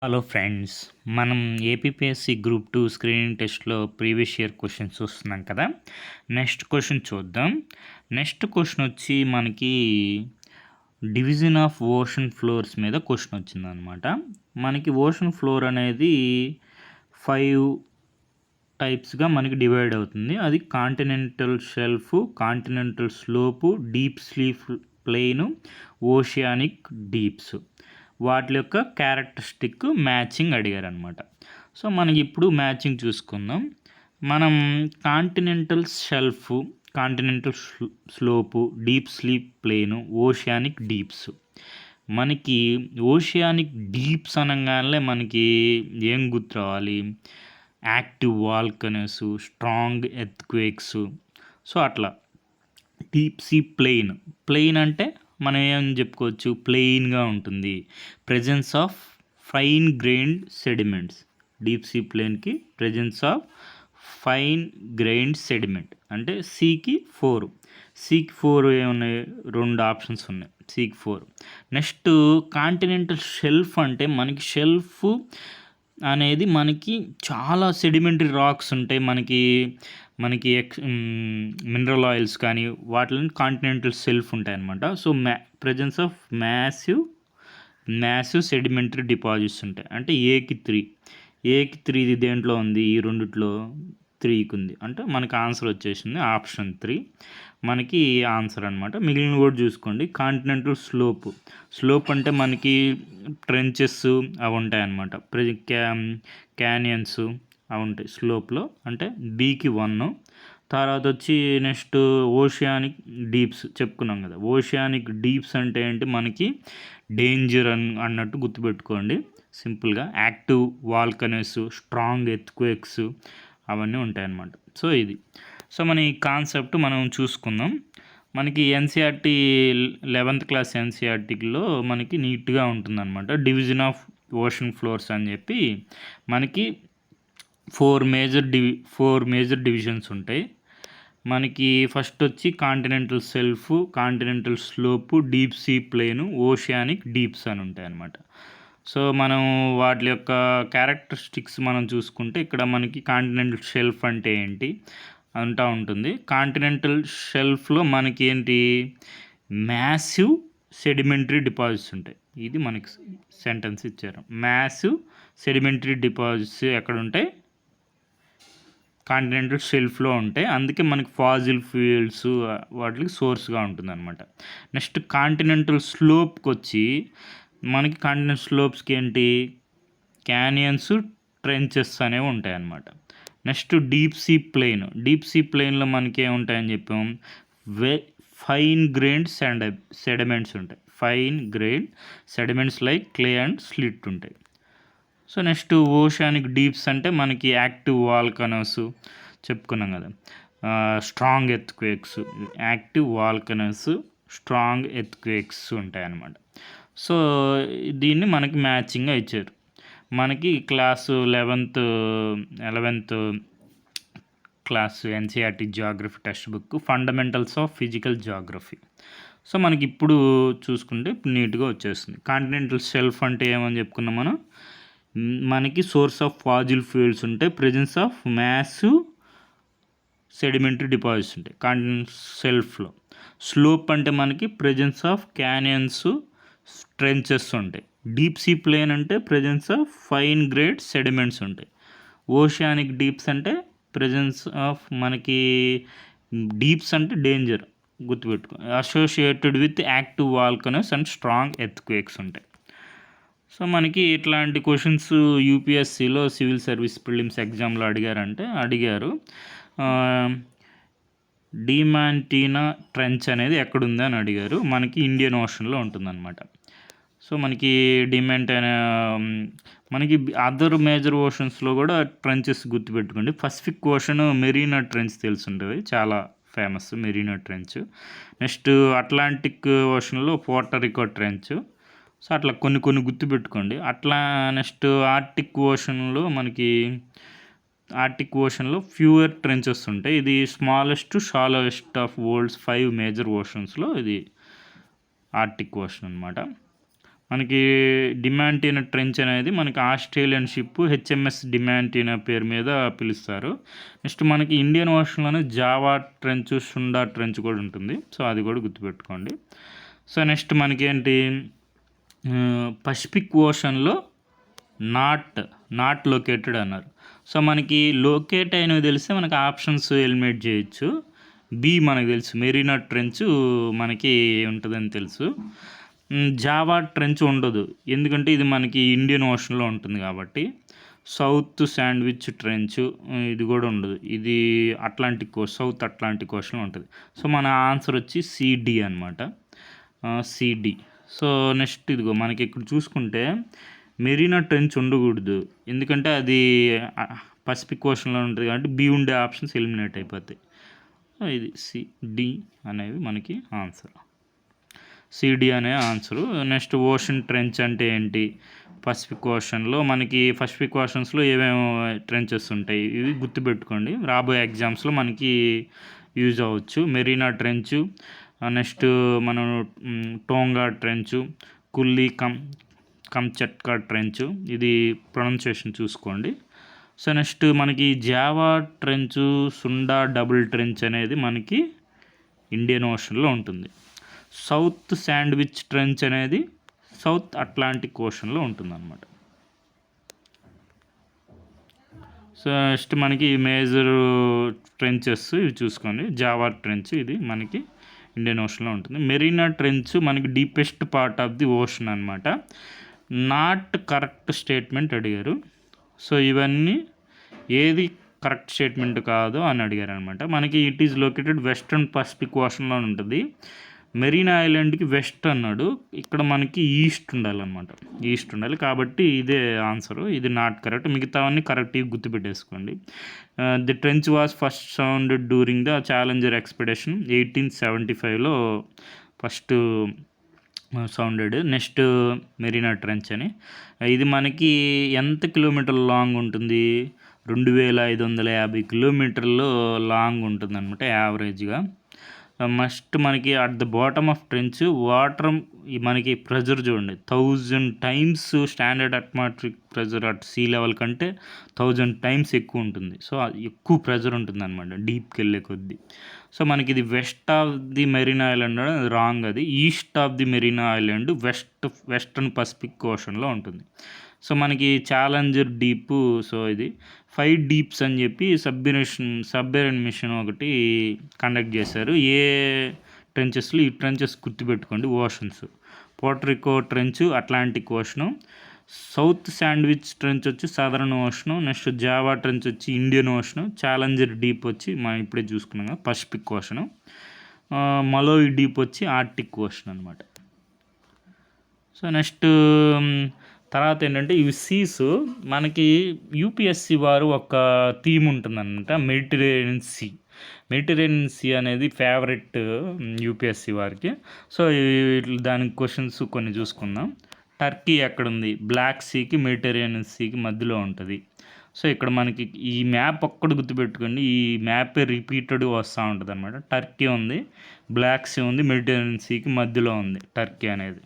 Hello friends, మనం APPSC group 2 screening టెస్ట్‌లో previous year questions చూస్తున్నాం కదా! నెక్స్ట్ క్వెషన్ చూద్దాం. నెక్స్ట్ క్వెషన్ వచ్చి మనకి డివిజన్ ఆఫ్ ఓషన్ ఫ్లోర్స్ మీద క్వెషన్ వచ్చిందనమాట. మనకి ఓషన్ ఫ్లోర్ అనేది 5 టైప్స్‌గా మనకి డివైడ్ అవుతుంది. అది continental shelf, continental slope, deep sleep plain, oceanic deeps. వాటి యొక్క క్యారెక్టరిస్టిక్ మ్యాచింగ్ అడిగారనమాట. సో మనకి ఇప్పుడు మ్యాచింగ్ చూసుకుందాం. మనం continental shelf, continental slope, deep sleep plain, oceanic deeps. మనకి ఓషియానిక్ డీప్స్ అనగానే మనకి ఏం గుర్తు రావాలి? Active volcanoes, strong earthquakes. So అట్లా. Deep sea plain. ప్లెయిన్ అంటే మనం ఏం చెప్పుకోవచ్చు? ప్లెయిన్‌గా ఉంటుంది. Presence of fine grained sediments. Deep sea ప్లెయిన్‌కి presence of fine grained sediment. అంటే సీకి 4. సీకి 4 ఏమున్నాయి? 2 ఆప్షన్స్ ఉన్నాయి. సీకి 4. నెక్స్ట్ కాంటినెంటల్ షెల్ఫ్ అంటే మనకి షెల్ఫ్ అనేది మనకి చాలా సెడిమెంటరీ రాక్స్ ఉంటాయి. మనకి మినరల్ ఆయిల్స్ కానీ వాటిలో కాంటినెంటల్ షెల్ఫ్ ఉంటాయన్నమాట. So presence of massive sedimentary deposits ఉంటాయి. అంటే ఏకి 3 ఇది దేంట్లో ఉంది? ఈ రెండిట్లో 3కి ఉంది. అంటే మనకి ఆన్సర్ వచ్చేసింది ఆప్షన్ 3 మనకి ఆన్సర్ అనమాట. మిగిలిన కూడా చూసుకోండి. కాంటినెంటల్ స్లోప్ అంటే మనకి ట్రెంచెస్ అవి ఉంటాయన్నమాట. క్యానియన్స్ అవి ఉంటాయి స్లోప్లో. అంటే బీకి 1. తర్వాత వచ్చి నెక్స్ట్ ఓషియానిక్ డీప్స్ చెప్పుకున్నాం కదా. ఓషియానిక్ డీప్స్ అంటే ఏంటి? మనకి డేంజర్ అన్నట్టు గుర్తుపెట్టుకోండి సింపుల్గా. యాక్టివ్ వాల్కనోస్, స్ట్రాంగ్ ఎర్త్‌క్వేక్స్ అవన్నీ ఉంటాయన్నమాట. సో ఇది. సో మన ఈ కాన్సెప్ట్ మనం చూసుకుందాం. మనకి ఎన్సీఆర్టీ 11th క్లాస్ ఎన్సీఆర్టీలో మనకి నీట్గా ఉంటుందన్నమాట. డివిజన్ ఆఫ్ ఓషన్ ఫ్లోర్స్ అని చెప్పి మనకి 4 మేజర్ డివిజన్స్ ఉంటాయి. మనకి ఫస్ట్ వచ్చి continental shelf, continental slope, deep sea plain, oceanic deeps అని ఉంటాయి అన్నమాట. సో మనం వాటి యొక్క క్యారెక్టరిస్టిక్స్ మనం చూసుకుంటే ఇక్కడ మనకి కాంటినెంటల్ షెల్ఫ్ అంటే ఏంటి అంటూ ఉంటుంది. కాంటినెంటల్ షెల్ఫ్లో మనకి ఏంటి? మ్యాసివ్ సెడిమెంటరీ డిపాజిట్స్ ఉంటాయి. ఇది మనకి సెంటెన్స్ ఇచ్చారు. మ్యాసివ్ సెడిమెంటరీ డిపాజిట్స్ ఎక్కడ ఉంటాయి? కాంటినెంటల్ షెల్ఫ్లో ఉంటాయి. అందుకే మనకి ఫాజిల్ ఫ్యూయల్స్ వాటికి సోర్స్గా ఉంటుంది అనమాట. నెక్స్ట్ కాంటినెంటల్ స్లోప్కి వచ్చి మనకి కాంటినెంటల్ స్లోప్స్కి ఏంటి? క్యానియన్స్, ట్రెంచెస్ అనేవి ఉంటాయి అన్నమాట. నెక్స్ట్ డీప్ సీ ప్లెయిన్లో మనకి ఏముంటాయని చెప్పాం? ఫైన్ గ్రెయిన్డ్ సెడిమెంట్స్ ఉంటాయి. Fine grained sediments like clay and slit ఉంటాయి. సో నెక్స్ట్ ఓషియానిక్ డీప్స్ అంటే మనకి యాక్టివ్ వాల్కనోస్ చెప్పుకున్నాం కదా. Strong earthquakes, active volcanoes, strong earthquakes ఉంటాయి అన్నమాట. సో దీన్ని మనకి మ్యాచింగ్గా ఇచ్చారు. మనకి class 11th class NCERT Geography text book fundamentals of physical Geography. So మనకి ఇప్పుడు చూసుకుంటే నీట్గా వచ్చేస్తుంది. కాంటినెంటల్ షెల్ఫ్ అంటే ఏమని చెప్పుకున్నాం మనం? మనకి సోర్స్ ఆఫ్ ఫాజిల్ ఫ్యూయల్స్ ఉంటాయి. Presence of massive sedimentary deposits ఉంటాయి కాంటినెంటల్ షెల్ఫ్లో. స్లోప్ అంటే మనకి ప్రెజెన్స్ ఆఫ్ క్యానియన్స్, ట్రెంచెస్ ఉంటాయి. డీప్ సీ ప్లెయిన్ అంటే presence of fine grade sediments ఉంటాయి. ఓషియానిక్ డీప్స్ అంటే ప్రెజెన్స్ ఆఫ్ మనకి డీప్స్ అంటే డేంజర్ గుర్తుపెట్టుకో. Associated with active volcanoes and strong earthquakes ఉంటాయి. సో మనకి ఇట్లాంటి క్వశ్చన్స్ యూపీఎస్సీలో సివిల్ సర్వీస్ ప్రిలిమ్స్ ఎగ్జామ్లో అడిగారు. డిమాంటీనా ట్రెంచ్ అనేది ఎక్కడుంది అని అడిగారు. మనకి ఇండియన్ ఓషన్లో ఉంటుందన్నమాట. సో మనకి మనకి అదర్ మేజర్ ఓషన్స్లో కూడా ట్రెంచెస్ గుర్తుపెట్టుకోండి. పసిఫిక్ ఓషన్ మెరీనా ట్రెంచ్ తెలుసుంటుంది, చాలా famous Mariana trench. Next Atlantic ఓషన్లో పోర్టరికో ట్రెంచ్. సో అట్లా కొన్ని గుర్తుపెట్టుకోండి. అట్లా నెక్స్ట్ ఆర్టిక్ ఓషన్లో ఫ్యూయర్ ట్రెంచెస్ ఉంటాయి. ఇది smallest shallowest of world's 5 major ఓషన్స్లో ఇది ఆర్టిక్ ఓషన్ అనమాట. మనకి డిమాంటీనా ట్రెంచ్ అనేది మనకి ఆస్ట్రేలియన్ షిప్ హెచ్ఎంఎస్ డిమాంటీనా పేరు మీద పిలుస్తారు. నెక్స్ట్ మనకి ఇండియన్ ఓషన్లోనే జావా ట్రెంచ్, సుండా ట్రెంచ్ కూడా ఉంటుంది. సో అది కూడా గుర్తుపెట్టుకోండి. సో నెక్స్ట్ మనకేంటి, పసిఫిక్ ఓషన్లో నాట్ లొకేటెడ్ అన్నారు. సో మనకి లొకేట్ అయినవి తెలిస్తే మనకి ఆప్షన్స్ ఎలిమినేట్ చేయొచ్చు. బి మనకు తెలుసు, మెరీనా ట్రెంచ్ మనకి ఉంటుందని తెలుసు. జావా ట్రెంచ్ ఉండదు, ఎందుకంటే ఇది మనకి ఇండియన్ ఓషన్లో ఉంటుంది కాబట్టి. సౌత్ శాండ్విచ్ ట్రెంచ్ ఇది కూడా ఉండదు, ఇది సౌత్ అట్లాంటిక్ ఓషన్లో ఉంటుంది. సో మన ఆన్సర్ వచ్చి సిడి అనమాట, సిడి. సో నెక్స్ట్ ఇదిగో మనకి ఇక్కడ చూసుకుంటే మెరీనా ట్రెంచ్ ఉండకూడదు, ఎందుకంటే అది పసిఫిక్ ఓషన్లో ఉంటుంది కాబట్టి బి ఉండే ఆప్షన్స్ ఎలిమినేట్ అయిపోతాయి. ఇది సిడి అనేవి మనకి ఆన్సర్, సిడి అనే ఆన్సరు. నెక్స్ట్ ఓషన్ ట్రెంచ్ అంటే ఏంటి, పసిఫిక్ ఓషన్లో మనకి పసిఫిక్ ఓషన్స్లో ఏమేమి ట్రెంచెస్ ఉంటాయి ఇవి గుర్తుపెట్టుకోండి, రాబోయే ఎగ్జామ్స్లో మనకి యూజ్ అవ్వచ్చు. మెరీనా ట్రెంచ్, నెక్స్ట్ మనం టోంగా ట్రెంచ్, కుల్లీ కంచట్కా ట్రెంచ్, ఇది ప్రొనౌన్సియేషన్ చూసుకోండి. సో నెక్స్ట్ మనకి Java trench, Sunda double trench అనేది మనకి ఇండియన్ ఓషన్లో ఉంటుంది. సౌత్ శాండ్విచ్ ట్రెంచ్ అనేది సౌత్ అట్లాంటిక్ ఓషన్లో ఉంటుందన్నమాట. సో నెక్స్ట్ మనకి మేజర్ ట్రెంచెస్ ఇవి చూసుకోండి. జావా ట్రెంచ్ ఇది మనకి ఇండియన్ ఓషన్లో ఉంటుంది. మెరీనా ట్రెంచ్ మనకి deepest part of the ocean అనమాట. నాట్ కరెక్ట్ స్టేట్మెంట్ అడిగారు. సో ఇవన్నీ ఏది కరెక్ట్ స్టేట్మెంట్ కాదు అని అడిగారు అనమాట. మనకి it is located western Pacific ఓషన్లో ఉంటుంది. మెరీనా ఐలాండ్కి వెస్ట్ అన్నాడు, ఇక్కడ మనకి ఈస్ట్ ఉండాలన్నమాట, ఈస్ట్ ఉండాలి కాబట్టి ఇదే ఆన్సరు, ఇది నాట్ కరెక్ట్. మిగతావన్నీ కరెక్ట్గా గుర్తుపెట్టేసుకోండి. The trench was first sounded during the Challenger expedition 1875లో first sounded. Next Mariana trench అని, ఇది మనకి ఎంత కిలోమీటర్ లాంగ్ ఉంటుంది, 2550 కిలోమీటర్లు లాంగ్ ఉంటుంది అనమాట యావరేజ్గా. మస్ట్ మనకి at the bottom of trench water మనకి ప్రెజర్ చూడండి 1000 times standard atmospheric pressure at sea level కంటే 1000 టైమ్స్ ఎక్కువ ఉంటుంది. సో ఎక్కువ ప్రెజర్ ఉంటుంది అనమాట డీప్కి వెళ్ళే కొద్దీ. సో మనకి ఇది west of the Mariana island అనేది రాంగ్, అది east of the Mariana island western Pacific ఓషన్లో ఉంటుంది. సో మనకి ఛాలెంజర్ డీప్, సో ఇది 5 డీప్స్ అని చెప్పి సబ్మెరైన్ మిషన్ ఒకటి కండక్ట్ చేశారు. ఏ ట్రెంచెస్లో ఈ ట్రెంచెస్ గుర్తుపెట్టుకోండి, oceans. Puerto Rico trench Atlantic ocean, south sandwich trench వచ్చి southern ocean, next Java trench వచ్చి ఇండియన్ ఓషను, ఛాలెంజర్ డీప్ వచ్చి మనం ఇప్పుడే చూసుకున్నాం కదా పసిఫిక్ ఓషను, మలోయి డీప్ వచ్చి ఆర్టిక్ ఓషన్ అనమాట. సో నెక్స్ట్ తర్వాత ఏంటంటే ఇవి సీస్ మనకి యూపీఎస్సి వారు ఒక థీమ్ ఉంటుందన్నమాట, మెడిటరేనియన్ సీ అనేది ఫేవరెట్ యూపీఎస్సి వారికి. సో దానికి క్వశ్చన్స్ కొన్ని చూసుకుందాం. టర్కీ ఎక్కడుంది, బ్లాక్ సీకి మెడిటరేనియన్ సీకి మధ్యలో ఉంటుంది. సో ఇక్కడ మనకి ఈ మ్యాప్ ఒక్కటి గుర్తుపెట్టుకోండి, ఈ మ్యాపే రిపీటెడ్గా వస్తూ ఉంటుంది అనమాట. టర్కీ ఉంది, బ్లాక్ సీ ఉంది, మెడిటరేనియన్ సీకి మధ్యలో ఉంది టర్కీ అనేది.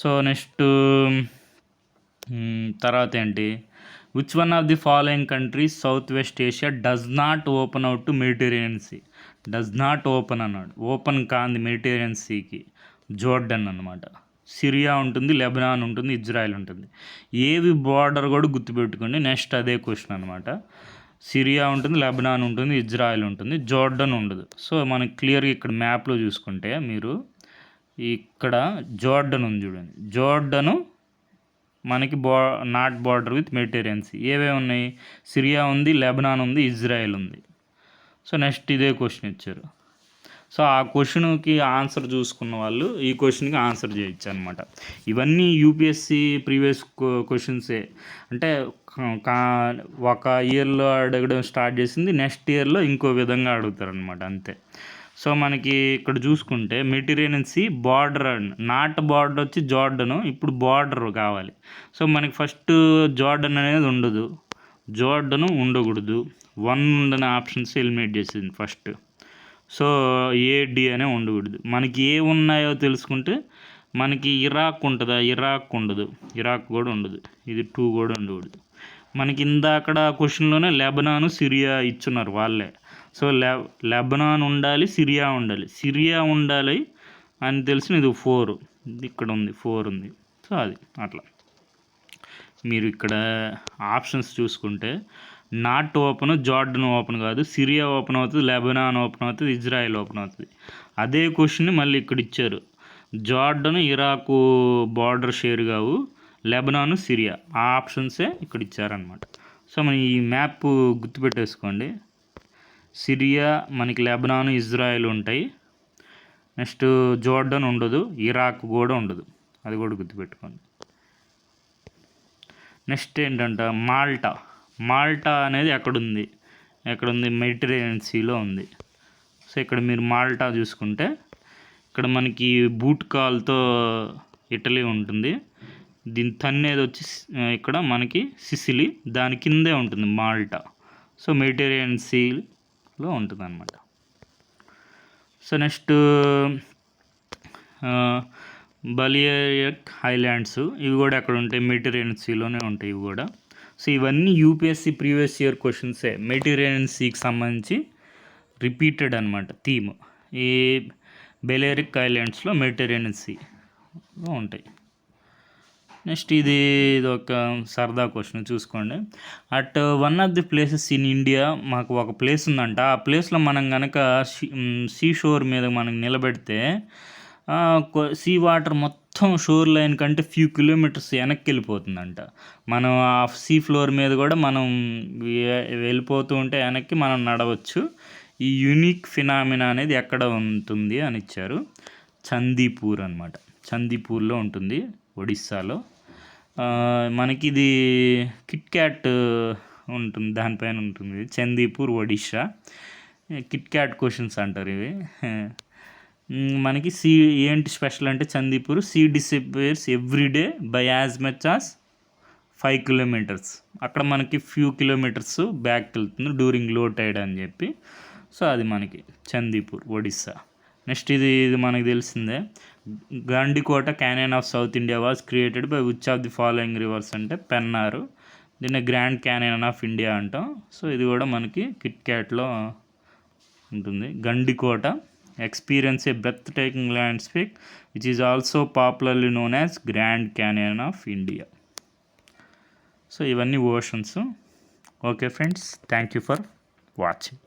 సో నెక్స్ట్ తర్వాత ఏంటి, which one of the following countries south west Asia does not open out to Mediterranean sea, does not open అన్నాడు, ఓపెన్ కాంది మెడిటరేనియన్ సీకి, జోర్డన్ అనమాట. సిరియా ఉంటుంది, లెబనాన్ ఉంటుంది, ఇజ్రాయెల్ ఉంటుంది. ఏవి బార్డర్ కూడా గుర్తుపెట్టుకోండి, నెక్స్ట్ అదే క్వశ్చన్ అనమాట. సిరియా ఉంటుంది, లెబనాన్ ఉంటుంది, ఇజ్రాయెల్ ఉంటుంది, జోర్డన్ ఉండదు. సో మనకి క్లియర్గా ఇక్కడ మ్యాప్లో చూసుకుంటే మీరు ఇక్కడ జోర్డన్ ఉంది చూడండి, జోర్డను మనకి not border with Mediterranean sea. ఏవేవి ఉన్నాయి, సిరియా ఉంది, లెబనాన్ ఉంది, ఇజ్రాయెల్ ఉంది. సో నెక్స్ట్ ఇదే క్వశ్చన్ ఇచ్చారు. సో ఆ క్వశ్చన్కి ఆన్సర్ చూసుకున్న వాళ్ళు ఈ క్వశ్చన్కి ఆన్సర్ చేయొచ్చు అనమాట. ఇవన్నీ యూపీఎస్సి ప్రీవియస్ క్వశ్చన్సే, అంటే ఒక ఇయర్లో అడగడం స్టార్ట్ చేసింది, నెక్స్ట్ ఇయర్లో ఇంకో విధంగా అడుగుతారనమాట అంతే. సో మనకి ఇక్కడ చూసుకుంటే Mediterranean sea border, not border వచ్చి జోర్డను, ఇప్పుడు బార్డర్ కావాలి. సో మనకి ఫస్ట్ జోర్డన్ అనేది ఉండదు, జోర్డను ఉండకూడదు, 1 ఉండని ఆప్షన్స్ ఎలిమినేట్ చేసింది ఫస్ట్. సో ఏడి అనే ఉండకూడదు, మనకి ఏ ఉన్నాయో తెలుసుకుంటే మనకి ఇరాక్ ఉంటుందా? ఇరాక్ ఉండదు, ఇరాక్ కూడా ఉండదు, ఇది 2 కూడా ఉండకూడదు. మనకి ఇందాకడ క్వశ్చన్లోనే లెబనాను, సిరియా ఇచ్చున్నారు వాళ్ళే. సో లెబనాన్ ఉండాలి, సిరియా ఉండాలి, సిరియా ఉండాలి అని తెలిసిన ఇది 4 ఇక్కడ ఉంది, 4 ఉంది. సో అది అట్లా మీరు ఇక్కడ ఆప్షన్స్ చూసుకుంటే నాట్ ఓపెన్, జార్డన్ ఓపెన్ కాదు, సిరియా ఓపెన్ అవుతుంది, లెబనాన్ ఓపెన్ అవుతుంది, ఇజ్రాయెల్ ఓపెన్ అవుతుంది. అదే క్వశ్చన్ని మళ్ళీ ఇక్కడ ఇచ్చారు. జార్డన్, ఇరాకు బార్డర్ షేర్ కావు, లెబనాను, సిరియా ఆ ఆప్షన్సే ఇక్కడ ఇచ్చారనమాట. సో మనం ఈ మ్యాప్ గుర్తుపెట్టేసుకోండి. సిరియా మనకి, లెబనాను, ఇజ్రాయెల్ ఉంటాయి. నెక్స్ట్ జార్డన్ ఉండదు, ఇరాక్ కూడా ఉండదు, అది కూడా గుర్తుపెట్టుకోండి. నెక్స్ట్ ఏంటంటే మాల్టా అనేది ఎక్కడుంది? మెడిటరేనియన్ సీలో ఉంది. సో ఇక్కడ మీరు మాల్టా చూసుకుంటే ఇక్కడ మనకి బూట్కాల్తో ఇటలీ ఉంటుంది. దీని తన్నేది వచ్చి ఇక్కడ మనకి సిసిలీ, దాని కిందే ఉంటుంది మాల్టా. సో మెడిటరేనియన్ సీలో ఉంటుంది అనమాట. సో నెక్స్ట్ బలియరిక్ ఐలాండ్స్, ఇవి కూడా ఎక్కడ ఉంటాయి? మెడిటరేనియన్ సీలోనే ఉంటాయి ఇవి కూడా. సో ఇవన్నీ యూపీఎస్సీ ప్రీవియస్ ఇయర్ క్వశ్చన్సే, మెడిటరేనియన్ సీకి సంబంధించి రిపీటెడ్ అనమాట థీమ్. ఈ బెలేరిక్ ఐలాండ్స్లో మెడిటరేనియన్ సీలో ఉంటాయి. నెక్స్ట్ ఇది ఒక సరదా క్వశ్చన్ చూసుకోండి. At one of the places in India, మాకు ఒక ప్లేస్ ఉందంట, ఆ ప్లేస్లో మనం కనుక సీ షోర్ మీద మనం నిలబెడితే సీ వాటర్ మొత్తం షోర్ లైన్ కంటే ఫ్యూ కిలోమీటర్స్ వెనక్కి వెళ్ళిపోతుందంట. మనం ఆ సీ ఫ్లోర్ మీద కూడా మనం వెళ్ళిపోతూ ఉంటే వెనక్కి మనం నడవచ్చు. ఈ యూనిక్ ఫినామినా అనేది ఎక్కడ ఉంటుంది అని ఇచ్చారు. చందీపూర్ అనమాట, చందీపూర్లో ఉంటుంది, ఒడిస్సాలో. మనకి ఇది కిట్ క్యాట్ ఉంటుంది, దానిపైన ఉంటుంది, Chandipur, Odisha. Kit cat questions అంటారు ఇవి. మనకి ఏంటి స్పెషల్ అంటే Chandipur disappears everyday by as much as 5 kilometers. అక్కడ మనకి ఫ్యూ కిలోమీటర్స్ బ్యాక్ వెళ్తుంది డ్యూరింగ్ లో టైడ్ అని చెప్పి. సో అది మనకి చందీపూర్, ఒడిస్సా. నెక్స్ట్ ఇది మనకి తెలిసిందే. Gandikota canyon of south India was created by which of the following reverse అంటే పెన్నారు. దీన్ని గ్రాండ్ క్యానియన్ ఆఫ్ ఇండియా అంటాం. సో ఇది కూడా మనకి కిట్ క్యాట్లో ఉంటుంది. Gandikota experience a breathtaking landscape which is also popularly known as Grand Canyon of India. So ఇవన్నీ oceans. Okay friends, thank you for watching.